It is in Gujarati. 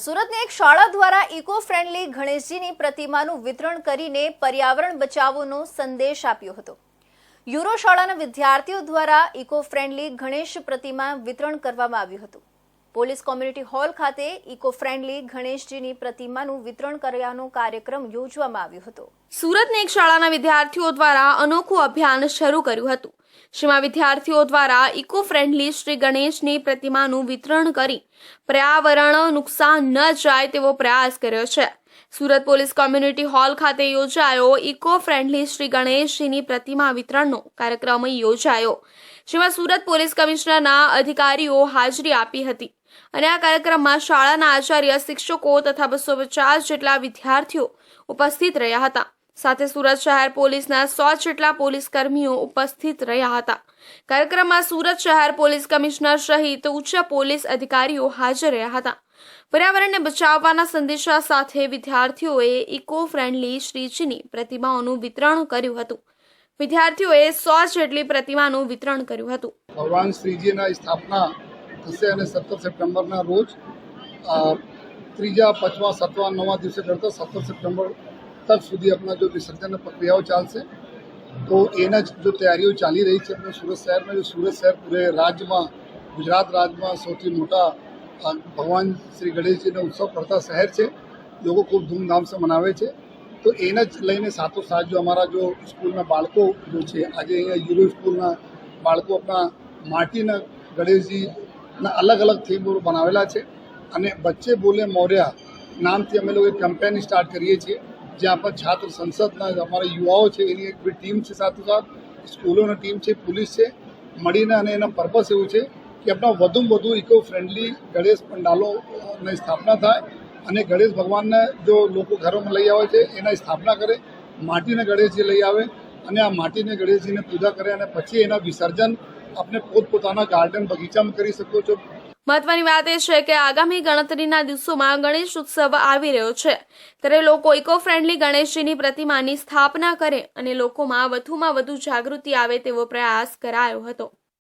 સુરતની એક શાળા દ્વારા ઇકો ફ્રેન્ડલી ગણેશજીની પ્રતિમાનું વિતરણ કરીને પર્યાવરણ બચાવોનો સંદેશ આપ્યો હતો। યુરો શાળાના વિદ્યાર્થીઓ દ્વારા ઇકો ફ્રેન્ડલી ગણેશ પ્રતિમા વિતરણ કરવામાં આવ્યું હતું। પોલીસ કોમ્યુનિટી હોલ ખાતે ઇકો ફ્રેન્ડલી ગણેશજીની પ્રતિમાનું વિતરણ કરવાનો કાર્યક્રમ યોજવામાં આવ્યો હતો। સુરતની એક શાળાના વિદ્યાર્થીઓ દ્વારા અનોખું અભિયાન શરૂ કર્યું હતું। જેમાં વિદ્યાર્થીઓ દ્વારા ઇકો ફ્રેન્ડલી શ્રી ગણેશની પ્રતિમાનું વિતરણ કરી પર્યાવરણ નુકસાન ન જાય તેવો પ્રયાસ કર્યો છે। સુરત પોલીસ કોમ્યુનિટી હોલ ખાતે યોજાયો ઇકો ફ્રેન્ડલી શ્રી ગણેશજીની પ્રતિમા વિતરણનો કાર્યક્રમ યોજાયો, જેમાં સુરત પોલીસ કમિશનરના અધિકારીઓ હાજરી આપી હતી અને આ કાર્યક્રમમાં શાળાના આચાર્ય, શિક્ષકો તથા 250 જેટલા વિદ્યાર્થીઓ ઉપસ્થિત રહ્યા હતા। સાથે સુરત શહેર પોલીસના 100 જેટલા પોલીસ કર્મીઓ ઉપસ્થિત રહ્યા હતા। કાર્યક્રમમાં સુરત શહેર પોલીસ કમિશનર સહિત ઉચ્ચ પોલીસ અધિકારીઓ હાજર રહ્યા હતા। પર્યાવરણને બચાવવાના સંદેશા સાથે વિદ્યાર્થીઓએ ઇકો ફ્રેન્ડલી શ્રીજીની પ્રતિમાઓનું વિતરણ કર્યું હતું। વિદ્યાર્થીઓએ 100 જેટલી પ્રતિમાનું વિતરણ કર્યું હતું। ભગવાન શ્રીજીના સ્થાપના થશે અને 17 સપ્ટેમ્બરના રોજ ત્રીજા, 5મા, 7મા, 9મા દિવસે કરતા 17 સપ્ટેમ્બર तक સુધી अपना जो विसर्जन प्रक्रियाओं ચાલશે। तो એના જ જો તૈયારીઓ ચાલી રહી છે अपने सूरत शहर में। जो सूरत शहर पूरे राज्य में, गुजरात राज्य में સૌથી મોટા ભગવાન શ્રી ગણેશજીનો ઉત્સવ કરતા શહેર છે। લોકો ખૂબ ધૂમધામ से મનાવે છે। તો એના જ લઈને સાથોસાથ જો અમારા જો સ્કૂલના બાળકો જો છે, આજે અહીંયા યુરો સ્કૂલના બાળકો આપણા માટીના ગણેશજીના અલગ અલગ થીમ બનાવેલા છે અને બચ્ચે બોલે મોર્યા નામથી અમે લોકો એક કેમ્પેન સ્ટાર્ટ કરીએ છીએ, જ્યાં પર છાત્ર સંસદના અમારા યુવાઓ છે, એની એક બી ટીમ છે, સાથોસાથ સ્કૂલોની ટીમ છે, પોલીસ છે, મળીને અને એના પર્પસ એવું છે કે આપણા વધુમાં વધુ ઇકો ફ્રેન્ડલી ગણેશ પંડાલોની સ્થાપના થાય અને ગણેશ ભગવાનને જો લોકો ઘરોમાં લઈ આવે છે એના સ્થાપના કરે, માટીના ગણેશજી લઈ આવે અને આ માટીના ગણેશજીને પૂજા કરે અને પછી એના વિસર્જન આપણે પોતપોતાના ગાર્ડન બગીચામાં કરી શકો છો। મહત્વની વાત એ છે કે આગામી ગણતરીના દિવસોમાં ગણેશ ઉત્સવ આવી રહ્યો છે, ત્યારે લોકો ઇકો ફ્રેન્ડલી ગણેશજીની પ્રતિમાની સ્થાપના કરે અને લોકોમાં વધુમાં વધુ જાગૃતિ આવે તેવો પ્રયાસ કરાયો હતો।